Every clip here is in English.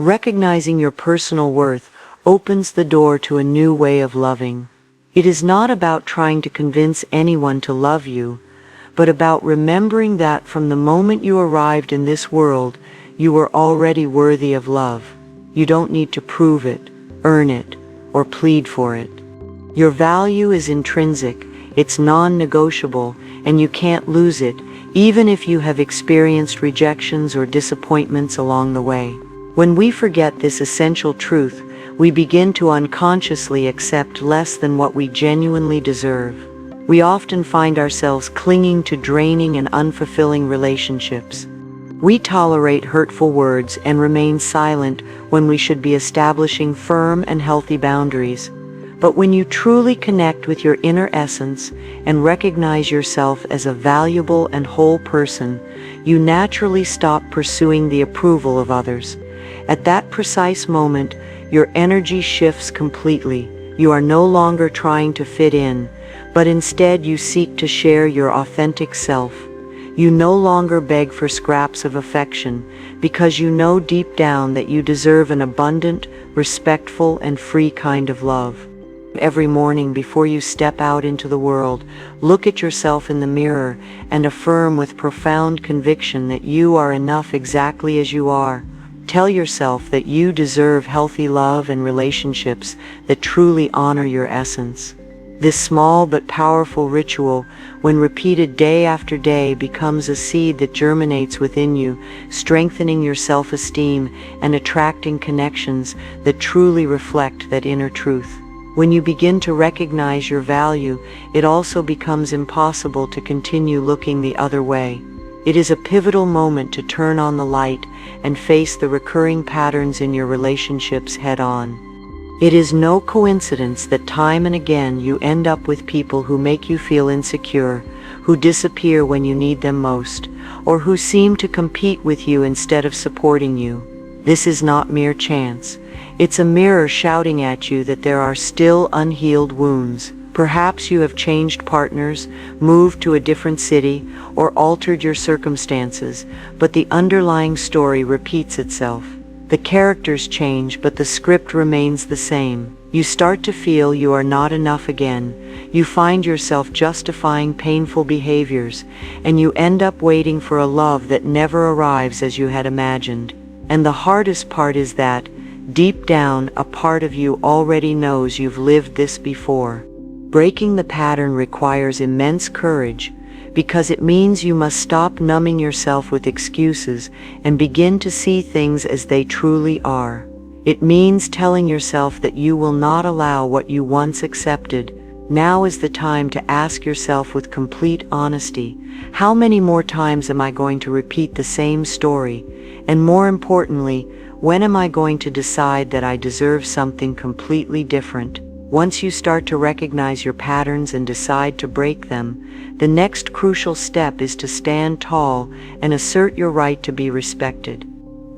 Recognizing your personal worth opens the door to a new way of loving. It is not about trying to convince anyone to love you, but about remembering that from the moment you arrived in this world, you were already worthy of love. You don't need to prove it, earn it, or plead for it. Your value is intrinsic, it's non-negotiable, and you can't lose it, even if you have experienced rejections or disappointments along the way. When we forget this essential truth, we begin to unconsciously accept less than what we genuinely deserve. We often find ourselves clinging to draining and unfulfilling relationships. We tolerate hurtful words and remain silent when we should be establishing firm and healthy boundaries. But when you truly connect with your inner essence and recognize yourself as a valuable and whole person, you naturally stop pursuing the approval of others. At that precise moment, your energy shifts completely. You are no longer trying to fit in, but instead you seek to share your authentic self. You no longer beg for scraps of affection, because you know deep down that you deserve an abundant, respectful, and free kind of love. Every morning before you step out into the world, look at yourself in the mirror and affirm with profound conviction that you are enough exactly as you are. Tell yourself that you deserve healthy love and relationships that truly honor your essence. This small but powerful ritual, when repeated day after day, becomes a seed that germinates within you, strengthening your self-esteem and attracting connections that truly reflect that inner truth. When you begin to recognize your value, it also becomes impossible to continue looking the other way. It is a pivotal moment to turn on the light and face the recurring patterns in your relationships head-on. It is no coincidence that time and again you end up with people who make you feel insecure, who disappear when you need them most, or who seem to compete with you instead of supporting you. This is not mere chance. It's a mirror shouting at you that there are still unhealed wounds. Perhaps you have changed partners, moved to a different city, or altered your circumstances, but the underlying story repeats itself. The characters change, but the script remains the same. You start to feel you are not enough again. You find yourself justifying painful behaviors, and you end up waiting for a love that never arrives as you had imagined. And the hardest part is that, deep down, a part of you already knows you've lived this before. Breaking the pattern requires immense courage, because it means you must stop numbing yourself with excuses and begin to see things as they truly are. It means telling yourself that you will not allow what you once accepted. Now is the time to ask yourself with complete honesty, how many more times am I going to repeat the same story? And more importantly, when am I going to decide that I deserve something completely different? Once you start to recognize your patterns and decide to break them, the next crucial step is to stand tall and assert your right to be respected.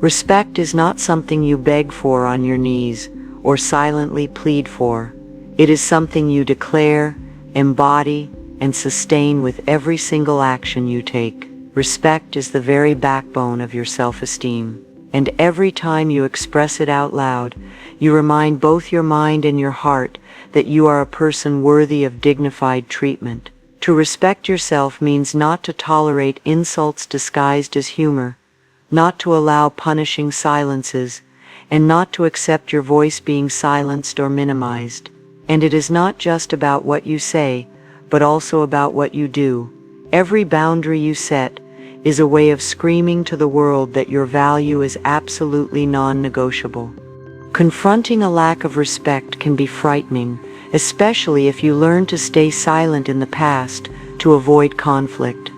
Respect is not something you beg for on your knees or silently plead for. It is something you declare, embody, and sustain with every single action you take. Respect is the very backbone of your self-esteem. And every time you express it out loud, you remind both your mind and your heart that you are a person worthy of dignified treatment. To respect yourself means not to tolerate insults disguised as humor, not to allow punishing silences, and not to accept your voice being silenced or minimized. And it is not just about what you say, but also about what you do. Every boundary you set is a way of screaming to the world that your value is absolutely non-negotiable. Confronting a lack of respect can be frightening, especially if you learn to stay silent in the past to avoid conflict.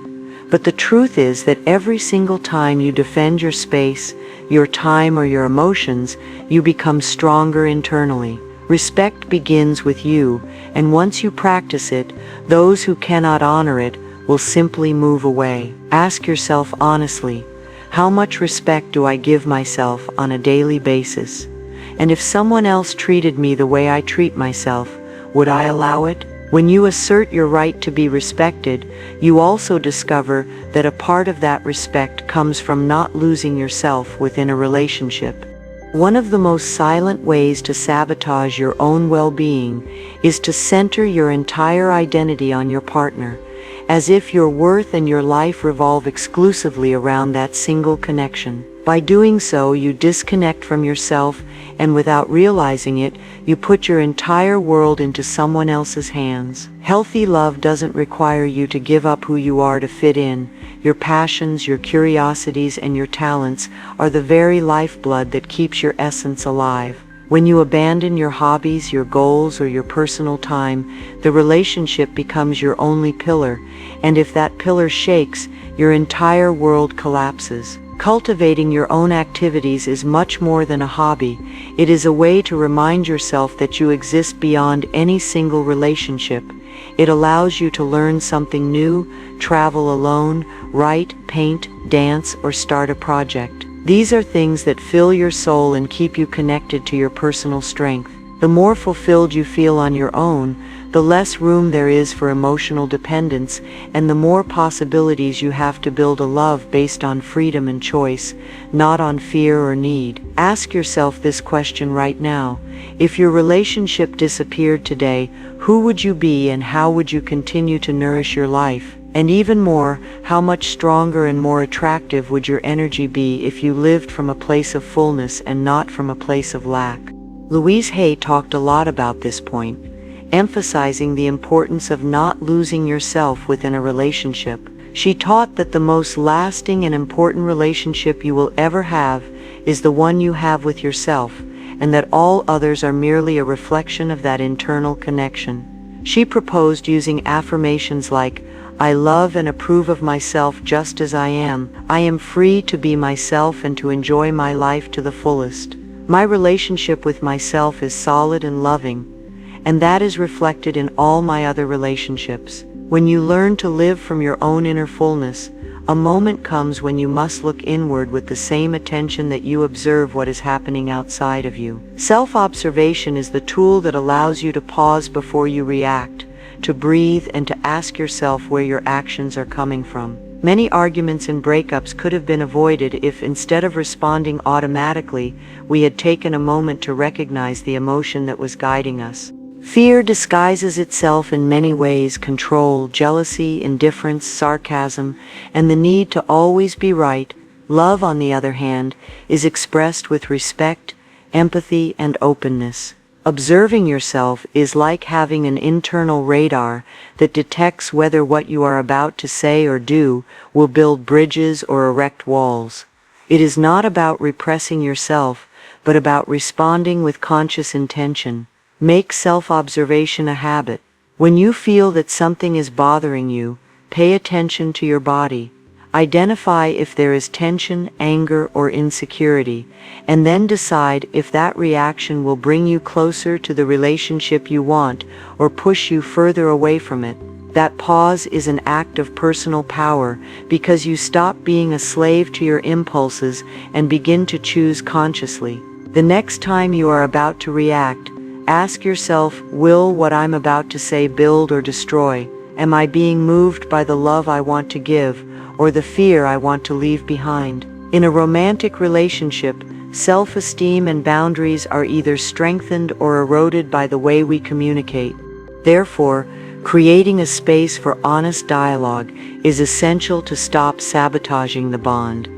But the truth is that every single time you defend your space, your time, or your emotions, you become stronger internally. Respect begins with you, and once you practice it, those who cannot honor it will simply move away. Ask yourself honestly, how much respect do I give myself on a daily basis? And if someone else treated me the way I treat myself, would I allow it? When you assert your right to be respected, you also discover that a part of that respect comes from not losing yourself within a relationship. One of the most silent ways to sabotage your own well-being is to center your entire identity on your partner, as if your worth and your life revolve exclusively around that single connection. By doing so, you disconnect from yourself, and without realizing it, you put your entire world into someone else's hands. Healthy love doesn't require you to give up who you are to fit in. Your passions, your curiosities, and your talents are the very lifeblood that keeps your essence alive. When you abandon your hobbies, your goals, or your personal time, the relationship becomes your only pillar, and if that pillar shakes, your entire world collapses. Cultivating your own activities is much more than a hobby. It is a way to remind yourself that you exist beyond any single relationship. It allows you to learn something new, travel alone, write, paint, dance, or start a project. These are things that fill your soul and keep you connected to your personal strength. The more fulfilled you feel on your own, the less room there is for emotional dependence, and the more possibilities you have to build a love based on freedom and choice, not on fear or need. Ask yourself this question right now. If your relationship disappeared today, who would you be and how would you continue to nourish your life? And even more, how much stronger and more attractive would your energy be if you lived from a place of fullness and not from a place of lack? Louise Hay talked a lot about this point, emphasizing the importance of not losing yourself within a relationship. She taught that the most lasting and important relationship you will ever have is the one you have with yourself, and that all others are merely a reflection of that internal connection. She proposed using affirmations like, "I love and approve of myself just as I am. I am free to be myself and to enjoy my life to the fullest. My relationship with myself is solid and loving, and that is reflected in all my other relationships." When you learn to live from your own inner fullness, a moment comes when you must look inward with the same attention that you observe what is happening outside of you. Self-observation is the tool that allows you to pause before you react, to breathe, and to ask yourself where your actions are coming from. Many arguments and breakups could have been avoided if, instead of responding automatically, we had taken a moment to recognize the emotion that was guiding us. Fear disguises itself in many ways: control, jealousy, indifference, sarcasm, and the need to always be right. Love, on the other hand, is expressed with respect, empathy, and openness. Observing yourself is like having an internal radar that detects whether what you are about to say or do will build bridges or erect walls. It is not about repressing yourself, but about responding with conscious intention. Make self-observation a habit. When you feel that something is bothering you, pay attention to your body. Identify if there is tension, anger, or insecurity, and then decide if that reaction will bring you closer to the relationship you want or push you further away from it. That pause is an act of personal power because you stop being a slave to your impulses and begin to choose consciously. The next time you are about to react, ask yourself, will what I'm about to say build or destroy? Am I being moved by the love I want to give, or the fear I want to leave behind? In a romantic relationship, self-esteem and boundaries are either strengthened or eroded by the way we communicate. Therefore, creating a space for honest dialogue is essential to stop sabotaging the bond.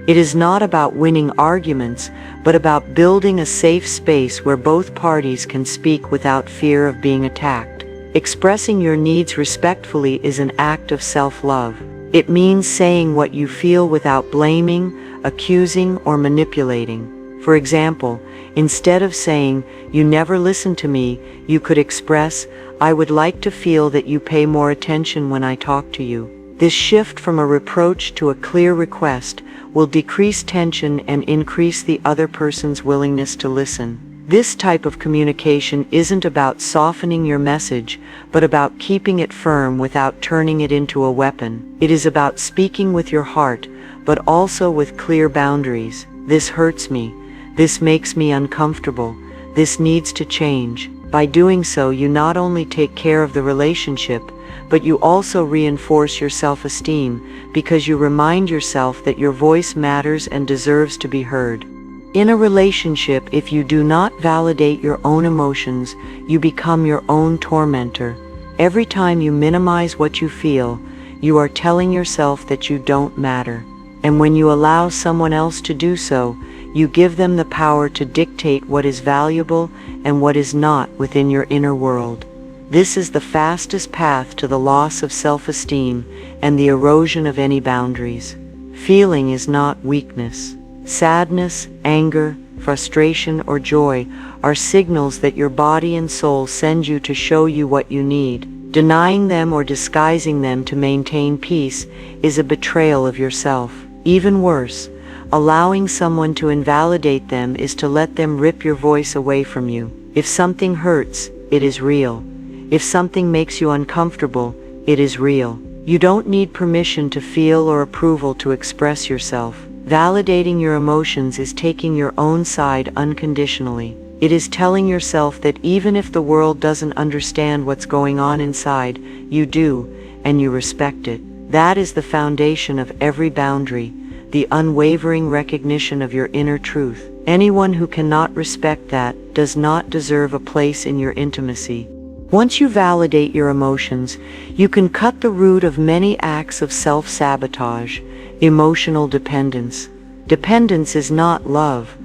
It is not about winning arguments, but about building a safe space where both parties can speak without fear of being attacked. Expressing your needs respectfully is an act of self-love. It means saying what you feel without blaming, accusing, or manipulating. For example, instead of saying, "You never listen to me," you could express, "I would like to feel that you pay more attention when I talk to you." This shift from a reproach to a clear request will decrease tension and increase the other person's willingness to listen. This type of communication isn't about softening your message, but about keeping it firm without turning it into a weapon. It is about speaking with your heart, but also with clear boundaries. This hurts me. This makes me uncomfortable. This needs to change. By doing so, you not only take care of the relationship, but you also reinforce your self-esteem because you remind yourself that your voice matters and deserves to be heard. In a relationship, if you do not validate your own emotions, you become your own tormentor. Every time you minimize what you feel, you are telling yourself that you don't matter. And when you allow someone else to do so, you give them the power to dictate what is valuable and what is not within your inner world. This is the fastest path to the loss of self-esteem and the erosion of any boundaries. Feeling is not weakness. Sadness, anger, frustration, or joy are signals that your body and soul send you to show you what you need. Denying them or disguising them to maintain peace is a betrayal of yourself. Even worse, allowing someone to invalidate them is to let them rip your voice away from you. If something hurts, it is real. If something makes you uncomfortable, it is real. You don't need permission to feel or approval to express yourself. Validating your emotions is taking your own side unconditionally. It is telling yourself that even if the world doesn't understand what's going on inside, you do, and you respect it. That is the foundation of every boundary, the unwavering recognition of your inner truth. Anyone who cannot respect that does not deserve a place in your intimacy. Once you validate your emotions, you can cut the root of many acts of self-sabotage. Emotional dependence. Dependence is not love.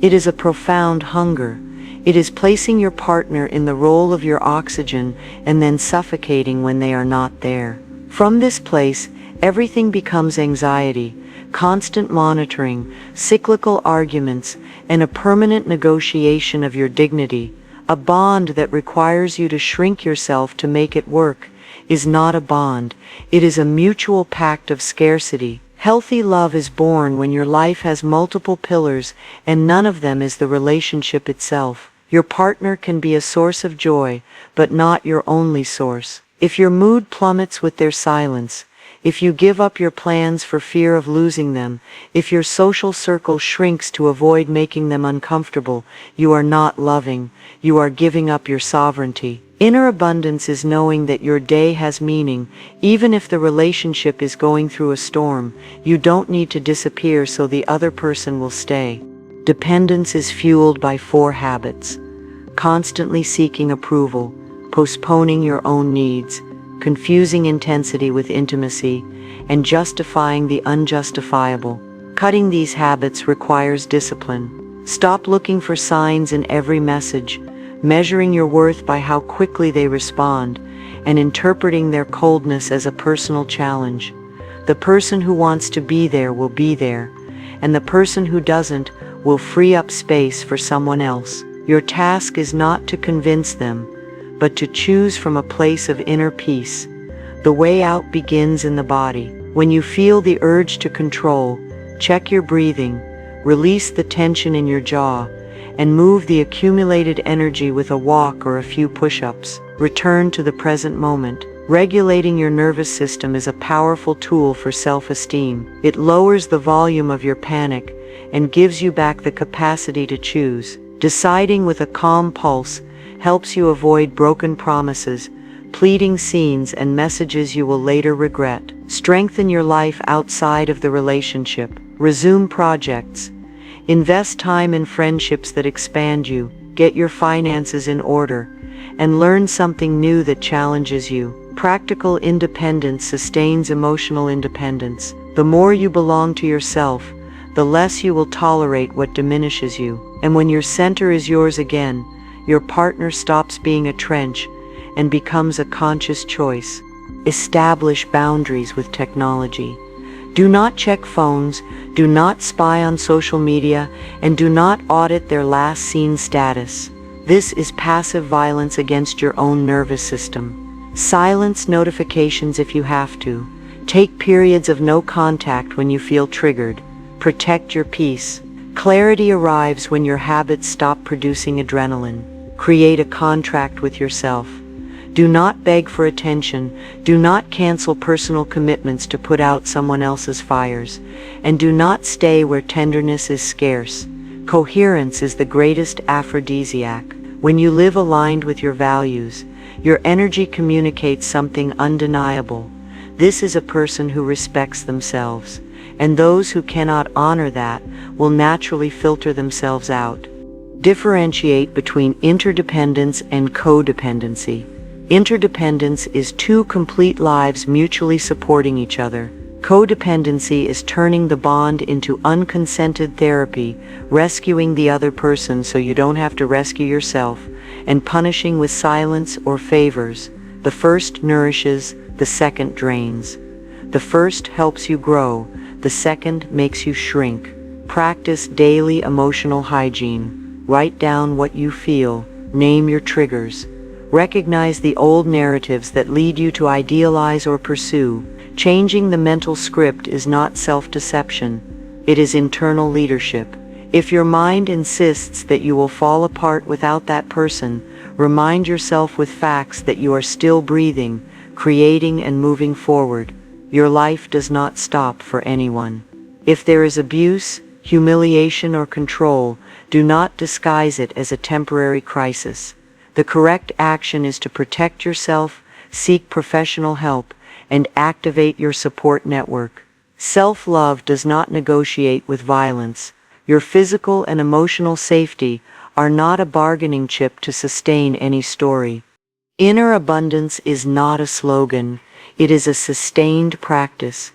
It is a profound hunger. It is placing your partner in the role of your oxygen and then suffocating when they are not there. From this place, everything becomes anxiety, constant monitoring, cyclical arguments, and a permanent negotiation of your dignity. A bond that requires you to shrink yourself to make it work is not a bond. It is a mutual pact of scarcity. Healthy love is born when your life has multiple pillars and none of them is the relationship itself. Your partner can be a source of joy, but not your only source. If your mood plummets with their silence, if you give up your plans for fear of losing them, if your social circle shrinks to avoid making them uncomfortable, you are not loving, you are giving up your sovereignty. Inner abundance is knowing that your day has meaning, even if the relationship is going through a storm. You don't need to disappear so the other person will stay. Dependence is fueled by 4 habits: constantly seeking approval, postponing your own needs, confusing intensity with intimacy, and justifying the unjustifiable. Cutting these habits requires discipline. Stop looking for signs in every message, measuring your worth by how quickly they respond, and interpreting their coldness as a personal challenge. The person who wants to be there will be there, and the person who doesn't will free up space for someone else. Your task is not to convince them, but to choose from a place of inner peace. The way out begins in the body. When you feel the urge to control, check your breathing, release the tension in your jaw, and move the accumulated energy with a walk or a few push-ups. Return to the present moment. Regulating your nervous system is a powerful tool for self-esteem. It lowers the volume of your panic and gives you back the capacity to choose. Deciding with a calm pulse helps you avoid broken promises, pleading scenes, and messages you will later regret. Strengthen your life outside of the relationship. Resume projects. Invest time in friendships that expand you. Get your finances in order, and learn something new that challenges you. Practical independence sustains emotional independence. The more you belong to yourself, the less you will tolerate what diminishes you. And when your center is yours again, your partner stops being a trench and becomes a conscious choice. Establish boundaries with technology. Do not check phones, do not spy on social media, and do not audit their last seen status. This is passive violence against your own nervous system. Silence notifications if you have to. Take periods of no contact when you feel triggered. Protect your peace. Clarity arrives when your habits stop producing adrenaline. Create a contract with yourself. Do not beg for attention, do not cancel personal commitments to put out someone else's fires, and do not stay where tenderness is scarce. Coherence is the greatest aphrodisiac. When you live aligned with your values, your energy communicates something undeniable. This is a person who respects themselves, and those who cannot honor that will naturally filter themselves out. Differentiate between interdependence and codependency. Interdependence is two complete lives mutually supporting each other. Codependency is turning the bond into unconsented therapy, rescuing the other person so you don't have to rescue yourself, and punishing with silence or favors. The first nourishes, the second drains. The first helps you grow, the second makes you shrink. Practice daily emotional hygiene. Write down what you feel. Name your triggers. Recognize the old narratives that lead you to idealize or pursue. Changing the mental script is not self-deception. It is internal leadership. If your mind insists that you will fall apart without that person, remind yourself with facts that you are still breathing, creating and moving forward. Your life does not stop for anyone. If there is abuse, humiliation, or control, do not disguise it as a temporary crisis. The correct action is to protect yourself, seek professional help, and activate your support network. Self-love does not negotiate with violence. Your physical and emotional safety are not a bargaining chip to sustain any story. Inner abundance is not a slogan. It is a sustained practice.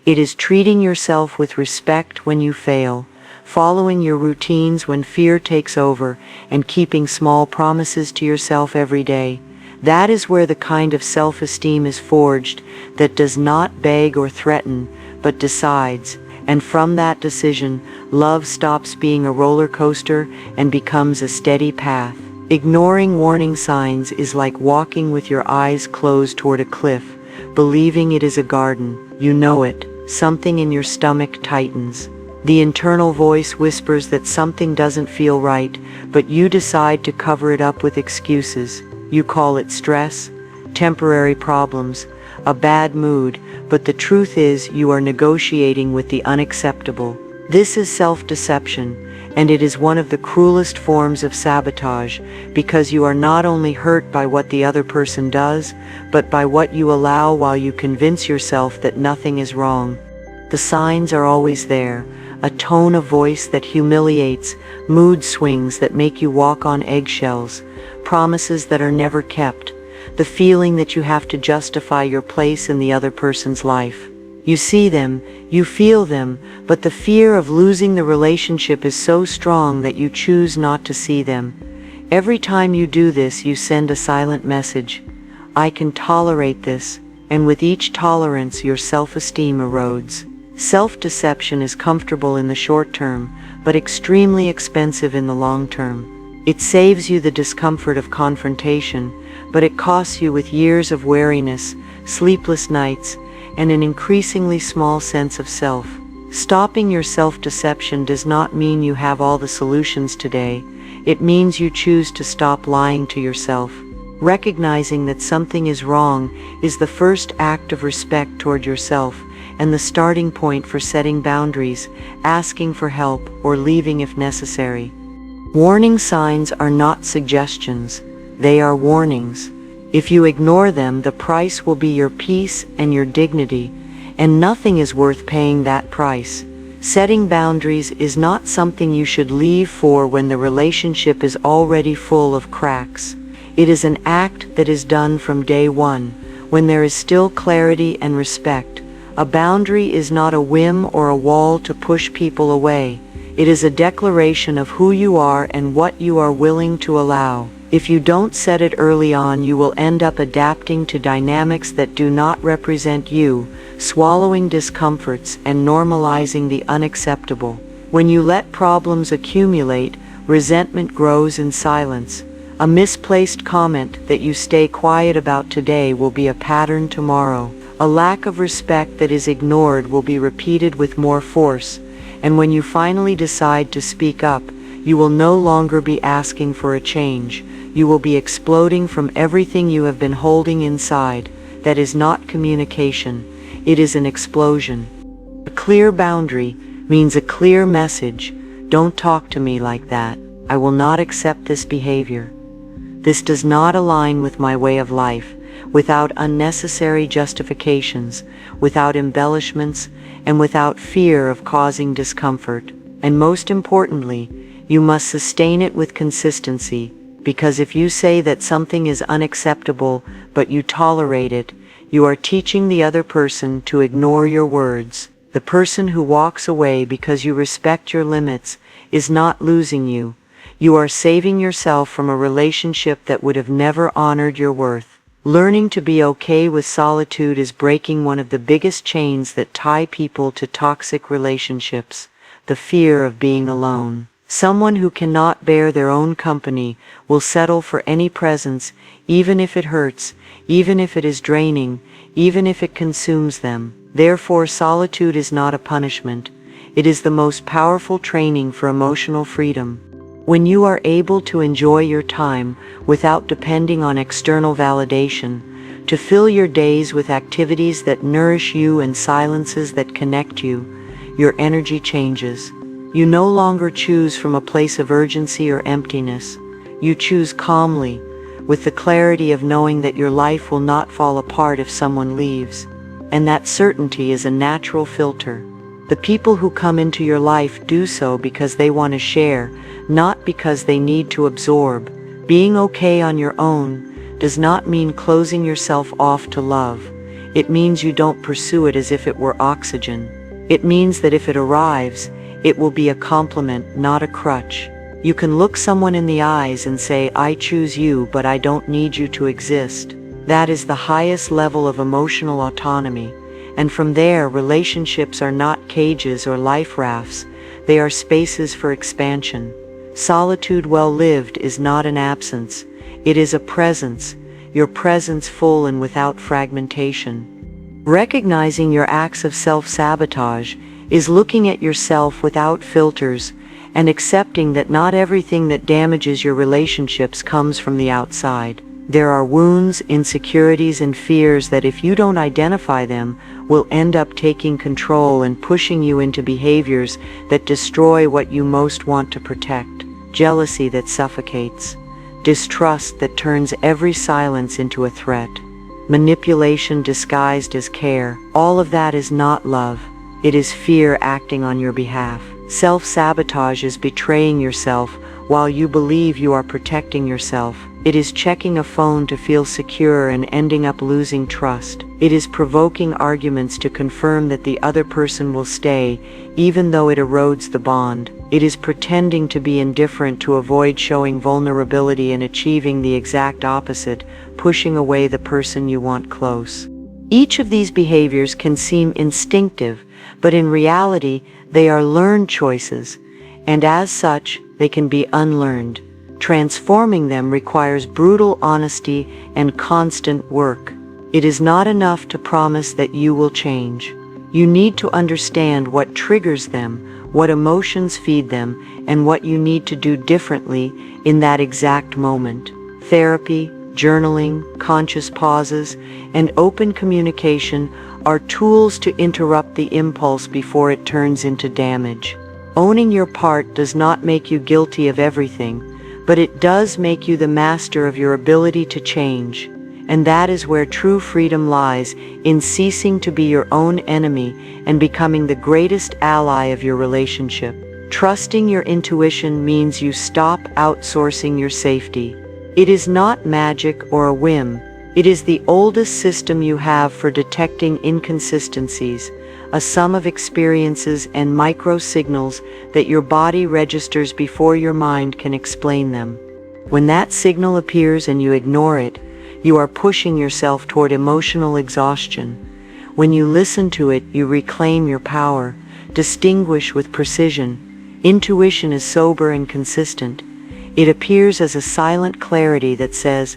It is treating yourself with respect when you fail, following your routines when fear takes over, and keeping small promises to yourself every day. That is where the kind of self-esteem is forged that does not beg or threaten, but decides. And from that decision, love stops being a roller coaster and becomes a steady path. Ignoring warning signs is like walking with your eyes closed toward a cliff, believing it is a garden. You know it. Something in your stomach tightens. The internal voice whispers that something doesn't feel right, but you decide to cover it up with excuses. You call it stress, temporary problems, a bad mood, but the truth is you are negotiating with the unacceptable. This is self-deception, and it is one of the cruelest forms of sabotage, because you are not only hurt by what the other person does, but by what you allow while you convince yourself that nothing is wrong. The signs are always there. A tone of voice that humiliates, mood swings that make you walk on eggshells, promises that are never kept, the feeling that you have to justify your place in the other person's life. You see them, you feel them, but the fear of losing the relationship is so strong that you choose not to see them. Every time you do this, you send a silent message. I can tolerate this, and with each tolerance, your self-esteem erodes. Self-deception is comfortable in the short term, but extremely expensive in the long term. It saves you the discomfort of confrontation, but it costs you with years of weariness, sleepless nights, and an increasingly small sense of self. Stopping your self-deception does not mean you have all the solutions today. It means you choose to stop lying to yourself. Recognizing that something is wrong is the first act of respect toward yourself, and the starting point for setting boundaries, asking for help, or leaving if necessary. Warning signs are not suggestions. They are warnings. If you ignore them, the price will be your peace and your dignity, and nothing is worth paying that price. Setting boundaries is not something you should leave for when the relationship is already full of cracks. It is an act that is done from day one, when there is still clarity and respect. A boundary is not a whim or a wall to push people away. It is a declaration of who you are and what you are willing to allow. If you don't set it early on, you will end up adapting to dynamics that do not represent you, swallowing discomforts and normalizing the unacceptable. When you let problems accumulate, resentment grows in silence. A misplaced comment that you stay quiet about today will be a pattern tomorrow. A lack of respect that is ignored will be repeated with more force, and when you finally decide to speak up, you will no longer be asking for a change. You will be exploding from everything you have been holding inside. That is not communication. It is an explosion. A clear boundary means a clear message. Don't talk to me like that. I will not accept this behavior. This does not align with my way of life. without unnecessary justifications, without embellishments, and without fear of causing discomfort. And most importantly, you must sustain it with consistency, because if you say that something is unacceptable but you tolerate it, you are teaching the other person to ignore your words. The person who walks away because you respect your limits is not losing you. You are saving yourself from a relationship that would have never honored your worth. Learning to be okay with solitude is breaking one of the biggest chains that tie people to toxic relationships, the fear of being alone. Someone who cannot bear their own company will settle for any presence, even if it hurts, even if it is draining, even if it consumes them. Therefore, solitude is not a punishment. It is the most powerful training for emotional freedom. When you are able to enjoy your time without depending on external validation, to fill your days with activities that nourish you and silences that connect you, your energy changes. You no longer choose from a place of urgency or emptiness. You choose calmly, with the clarity of knowing that your life will not fall apart if someone leaves. And that certainty is a natural filter. The people who come into your life do so because they want to share, not because they need to absorb. Being okay on your own does not mean closing yourself off to love. It means you don't pursue it as if it were oxygen. It means that if it arrives, it will be a compliment, not a crutch. You can look someone in the eyes and say, "I choose you, but I don't need you to exist." That is the highest level of emotional autonomy. And from there, relationships are not cages or life rafts. They are spaces for expansion. Solitude well lived is not an absence. It is a presence, your presence full and without fragmentation. Recognizing your acts of self-sabotage is looking at yourself without filters and accepting that not everything that damages your relationships comes from the outside. There are wounds, insecurities, and fears that if you don't identify them, will end up taking control and pushing you into behaviors that destroy what you most want to protect. Jealousy that suffocates. Distrust that turns every silence into a threat. Manipulation disguised as care. All of that is not love. It is fear acting on your behalf. Self-sabotage is betraying yourself while you believe you are protecting yourself. It is checking a phone to feel secure and ending up losing trust. It is provoking arguments to confirm that the other person will stay, even though it erodes the bond. It is pretending to be indifferent to avoid showing vulnerability and achieving the exact opposite, pushing away the person you want close. Each of these behaviors can seem instinctive, but in reality, they are learned choices, and as such, they can be unlearned. Transforming them requires brutal honesty and constant work. It is not enough to promise that you will change. You need to understand what triggers them, what emotions feed them, and what you need to do differently in that exact moment. Therapy, journaling, conscious pauses, and open communication are tools to interrupt the impulse before it turns into damage. Owning your part does not make you guilty of everything, but it does make you the master of your ability to change. And that is where true freedom lies, in ceasing to be your own enemy and becoming the greatest ally of your relationship. Trusting your intuition means you stop outsourcing your safety. It is not magic or a whim. It is the oldest system you have for detecting inconsistencies, a sum of experiences and micro-signals that your body registers before your mind can explain them. When that signal appears and you ignore it, you are pushing yourself toward emotional exhaustion. When you listen to it, you reclaim your power, distinguish with precision. Intuition is sober and consistent. It appears as a silent clarity that says,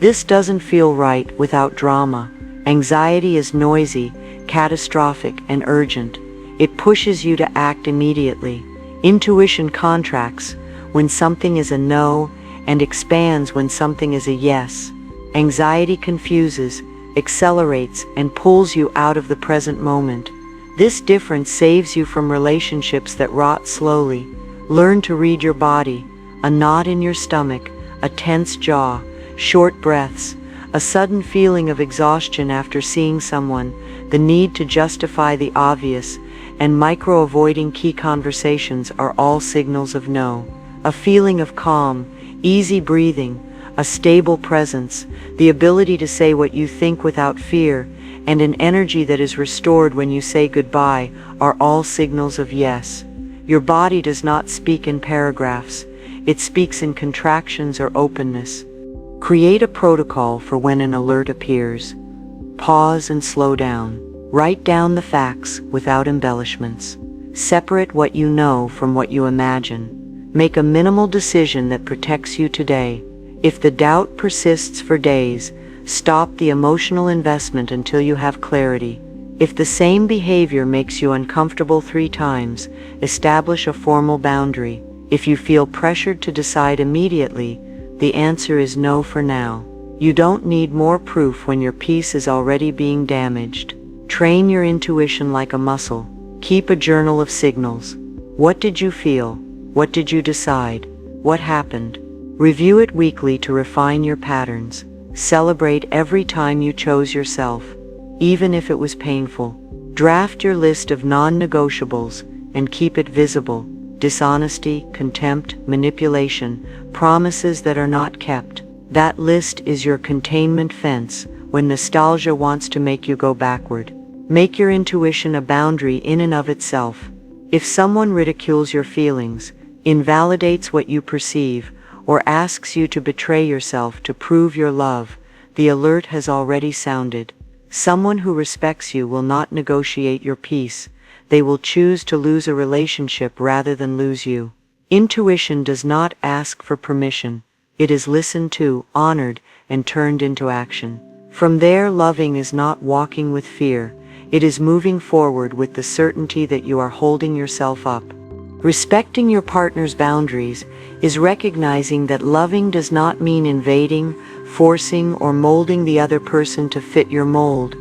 "This doesn't feel right," without drama. Anxiety is noisy, catastrophic, and urgent. It pushes you to act immediately. Intuition contracts when something is a no and expands when something is a yes. Anxiety confuses, accelerates, and pulls you out of the present moment. This difference saves you from relationships that rot slowly. Learn to read your body. A knot in your stomach, a tense jaw, short breaths, a sudden feeling of exhaustion after seeing someone, the need to justify the obvious, and micro-avoiding key conversations are all signals of no. A feeling of calm, easy breathing, a stable presence, the ability to say what you think without fear, and an energy that is restored when you say goodbye are all signals of yes. Your body does not speak in paragraphs, it speaks in contractions or openness. Create a protocol for when an alert appears. Pause and slow down. Write down the facts without embellishments. Separate what you know from what you imagine. Make a minimal decision that protects you today. If the doubt persists for days, stop the emotional investment until you have clarity. If the same behavior makes you uncomfortable 3 times, establish a formal boundary. If you feel pressured to decide immediately, the answer is no for now. You don't need more proof when your peace is already being damaged. Train your intuition like a muscle. Keep a journal of signals. What did you feel? What did you decide? What happened? Review it weekly to refine your patterns. Celebrate every time you chose yourself, even if it was painful. Draft your list of non-negotiables and keep it visible. Dishonesty, contempt, manipulation, promises that are not kept. That list is your containment fence when nostalgia wants to make you go backward. Make your intuition a boundary in and of itself. If someone ridicules your feelings, invalidates what you perceive, or asks you to betray yourself to prove your love, the alert has already sounded. Someone who respects you will not negotiate your peace. They will choose to lose a relationship rather than lose you. Intuition does not ask for permission. It is listened to, honored, and turned into action. From there, loving is not walking with fear. It is moving forward with the certainty that you are holding yourself up. Respecting your partner's boundaries is recognizing that loving does not mean invading, forcing, or molding the other person to fit your mold.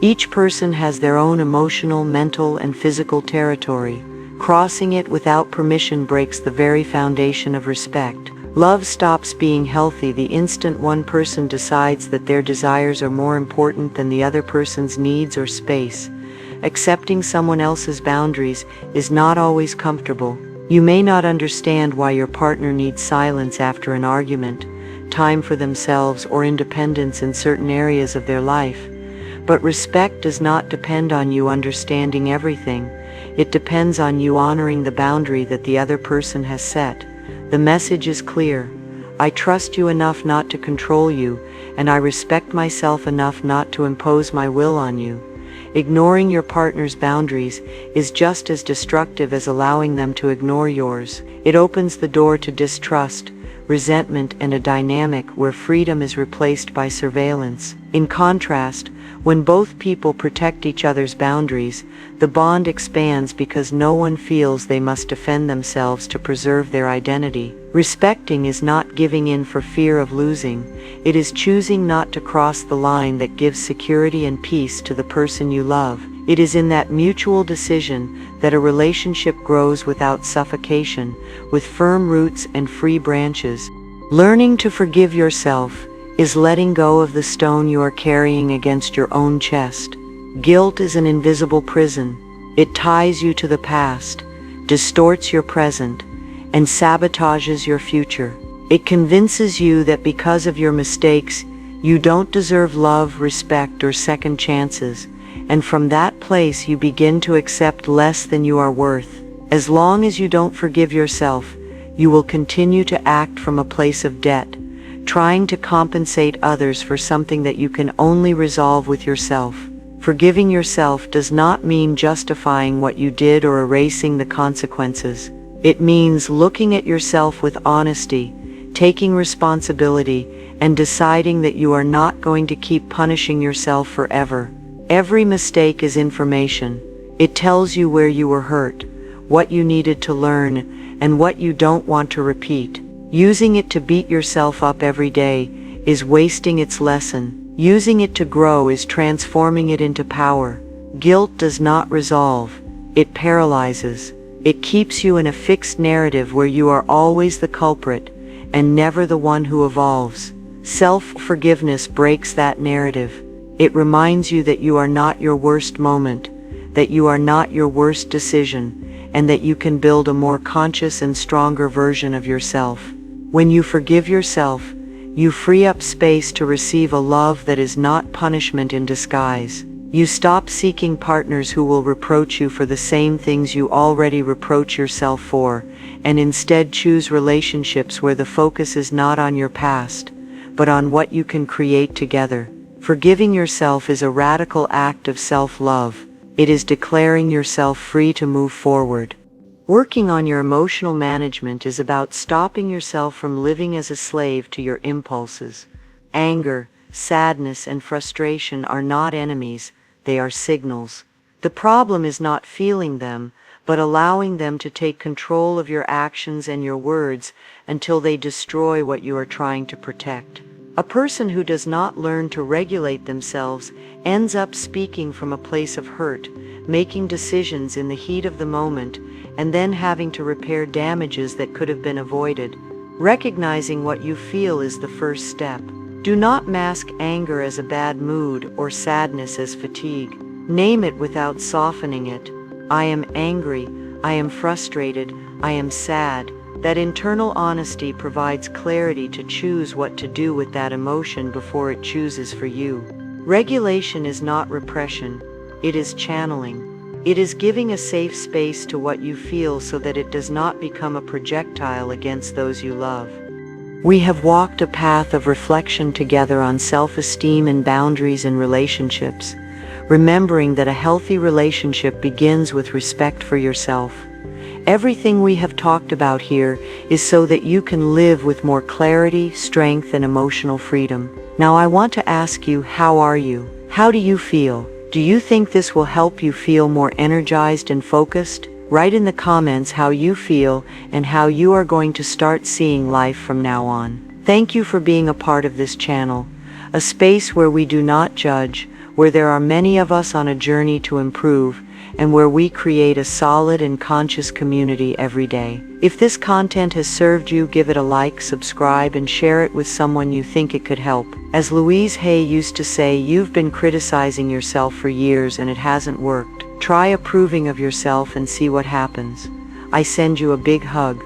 Each person has their own emotional, mental, and physical territory. Crossing it without permission breaks the very foundation of respect. Love stops being healthy the instant one person decides that their desires are more important than the other person's needs or space. Accepting someone else's boundaries is not always comfortable. You may not understand why your partner needs silence after an argument, time for themselves, or independence in certain areas of their life. But respect does not depend on you understanding everything. It depends on you honoring the boundary that the other person has set. The message is clear. I trust you enough not to control you, and I respect myself enough not to impose my will on you. Ignoring your partner's boundaries is just as destructive as allowing them to ignore yours. It opens the door to distrust, resentment, and a dynamic where freedom is replaced by surveillance. In contrast, when both people protect each other's boundaries, the bond expands because no one feels they must defend themselves to preserve their identity. Respecting is not giving in for fear of losing. It is choosing not to cross the line that gives security and peace to the person you love. It is in that mutual decision that a relationship grows without suffocation, with firm roots and free branches. Learning to forgive yourself is letting go of the stone you are carrying against your own chest. Guilt is an invisible prison. It ties you to the past, distorts your present, and sabotages your future. It convinces you that because of your mistakes, you don't deserve love, respect, or second chances, and from that place you begin to accept less than you are worth. As long as you don't forgive yourself, you will continue to act from a place of debt, trying to compensate others for something that you can only resolve with yourself. Forgiving yourself does not mean justifying what you did or erasing the consequences. It means looking at yourself with honesty, taking responsibility, and deciding that you are not going to keep punishing yourself forever. Every mistake is information. It tells you where you were hurt, what you needed to learn, and what you don't want to repeat. Using it to beat yourself up every day is wasting its lesson. Using it to grow is transforming it into power. Guilt does not resolve. It paralyzes. It keeps you in a fixed narrative where you are always the culprit and never the one who evolves. Self-forgiveness breaks that narrative. It reminds you that you are not your worst moment, that you are not your worst decision, and that you can build a more conscious and stronger version of yourself. When you forgive yourself, you free up space to receive a love that is not punishment in disguise. You stop seeking partners who will reproach you for the same things you already reproach yourself for, and instead choose relationships where the focus is not on your past, but on what you can create together. Forgiving yourself is a radical act of self-love. It is declaring yourself free to move forward. Working on your emotional management is about stopping yourself from living as a slave to your impulses. Anger, sadness, and frustration are not enemies, they are signals. The problem is not feeling them, but allowing them to take control of your actions and your words until they destroy what you are trying to protect. A person who does not learn to regulate themselves ends up speaking from a place of hurt, making decisions in the heat of the moment, and then having to repair damages that could have been avoided. Recognizing what you feel is the first step. Do not mask anger as a bad mood or sadness as fatigue. Name it without softening it. I am angry, I am frustrated, I am sad. That internal honesty provides clarity to choose what to do with that emotion before it chooses for you. Regulation is not repression, it is channeling. It is giving a safe space to what you feel so that it does not become a projectile against those you love. We have walked a path of reflection together on self-esteem and boundaries in relationships, remembering that a healthy relationship begins with respect for yourself. Everything we have talked about here is so that you can live with more clarity, strength, and emotional freedom. Now I want to ask you, how are you? How do you feel? Do you think this will help you feel more energized and focused? Write in the comments how you feel and how you are going to start seeing life from now on. Thank you for being a part of this channel, a space where we do not judge, where there are many of us on a journey to improve, and where we create a solid and conscious community every day. If this content has served you, give it a like, subscribe, and share it with someone you think it could help. As Louise Hay used to say, you've been criticizing yourself for years and it hasn't worked. Try approving of yourself and see what happens. I send you a big hug.